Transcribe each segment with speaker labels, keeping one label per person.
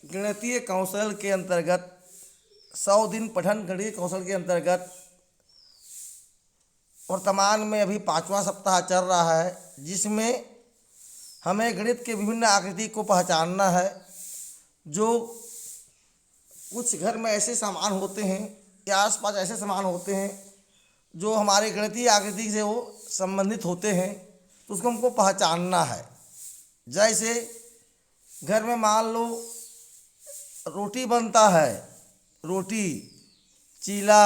Speaker 1: गणितीय कौशल के अंतर्गत 100 दिन पठन गणितीय कौशल के अंतर्गत वर्तमान में अभी 5वां सप्ताह चल रहा है, जिसमें हमें गणित के विभिन्न आकृति को पहचानना है। जो कुछ घर में ऐसे सामान होते हैं या आसपास ऐसे सामान होते हैं जो हमारे गणितीय आकृति से वो संबंधित होते हैं, तो उसको हमको पहचानना है। जैसे घर में मान लो रोटी बनता है, रोटी चीला,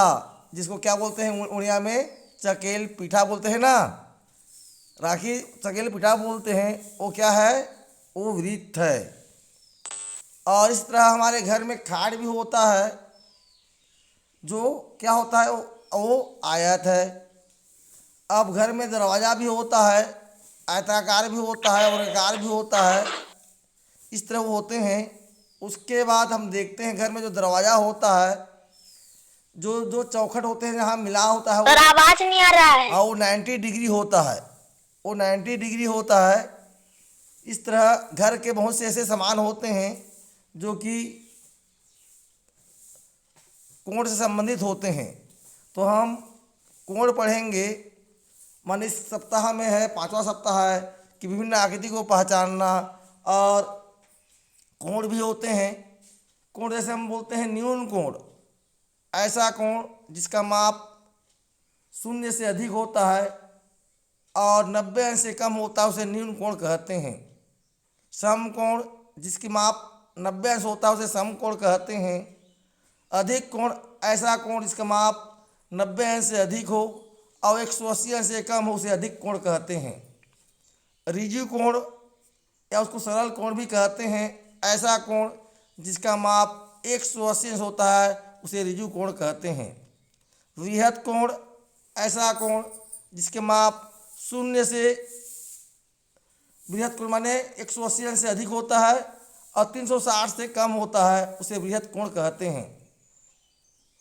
Speaker 1: जिसको क्या बोलते हैं उड़िया में चकेल पीठा बोलते हैं ना, राखी चकेल पीठा बोलते हैं, वो क्या है, वो वृत्त है। और इस तरह हमारे घर में खाट भी होता है, जो क्या होता है, वो आयत है। अब घर में दरवाज़ा भी होता है, आयताकार भी होता है, वर्गाकार भी होता है, इस तरह वो होते हैं। उसके बाद हम देखते हैं घर में जो दरवाज़ा होता है, जो जो चौखट होते हैं जहाँ मिला होता है,
Speaker 2: और आवाज नहीं आ रहा है।
Speaker 1: हाँ, वो 90 डिग्री होता है, वो 90 डिग्री होता है। इस तरह घर के बहुत से ऐसे सामान होते हैं जो कि कोण से संबंधित होते हैं। तो हम कोण पढ़ेंगे। मान इस सप्ताह में है, 5वां सप्ताह है कि विभिन्न आकृति को पहचानना। और कोण भी होते हैं। कोण जैसे हम बोलते हैं न्यून कोण, ऐसा कोण जिसका माप 0 से अधिक होता है और 90 अंश से कम होता है, उसे न्यून कोण कहते हैं। समकोण जिसकी माप 90 अंश होता है, उसे समकोण कहते हैं। अधिक कोण ऐसा कोण जिसका माप 90 अंश से अधिक हो और 180 अंश से कम हो, उसे अधिक कोण कहते हैं। ऋजु कोण या उसको सरल कोण भी कहते हैं। ऐसा कोण जिसका माप 180 अंश होता है, उसे ऋजु कोण कहते हैं। वृहत कोण ऐसा कोण जिसके माप 0 से, बृहत कोण माने 180 अंश से अधिक होता है और 360 से कम होता है, उसे बृहत कोण कहते हैं।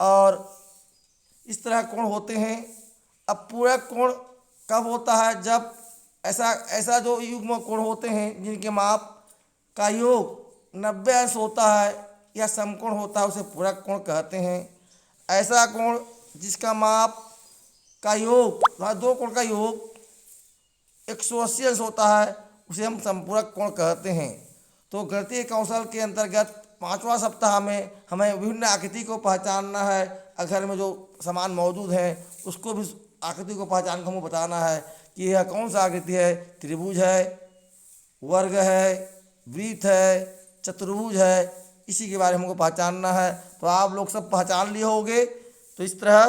Speaker 1: और इस तरह कोण होते हैं। अब पूरक कोण कब होता है, जब ऐसा जो युग्म कोण होते हैं जिनके माप का योग 90 अंश होता है या समकोण होता है, उसे पूरक कोण कहते हैं। ऐसा कोण जिसका माप का योग, दो कोण का योग 180 अंश होता है, उसे हम संपूरक कोण कहते हैं। तो गणितीय कौशल के अंतर्गत 5वां सप्ताह में हमें विभिन्न आकृति को पहचानना है। घर में जो सामान मौजूद है उसको भी आकृति को पहचान कर हमें बताना है कि यह कौन सा आकृति है। त्रिभुज है, वर्ग है, वृत्त है, चतुर्भुज है, इसी के बारे में हमको पहचानना है। तो आप लोग सब पहचान लिए होंगे। तो इस तरह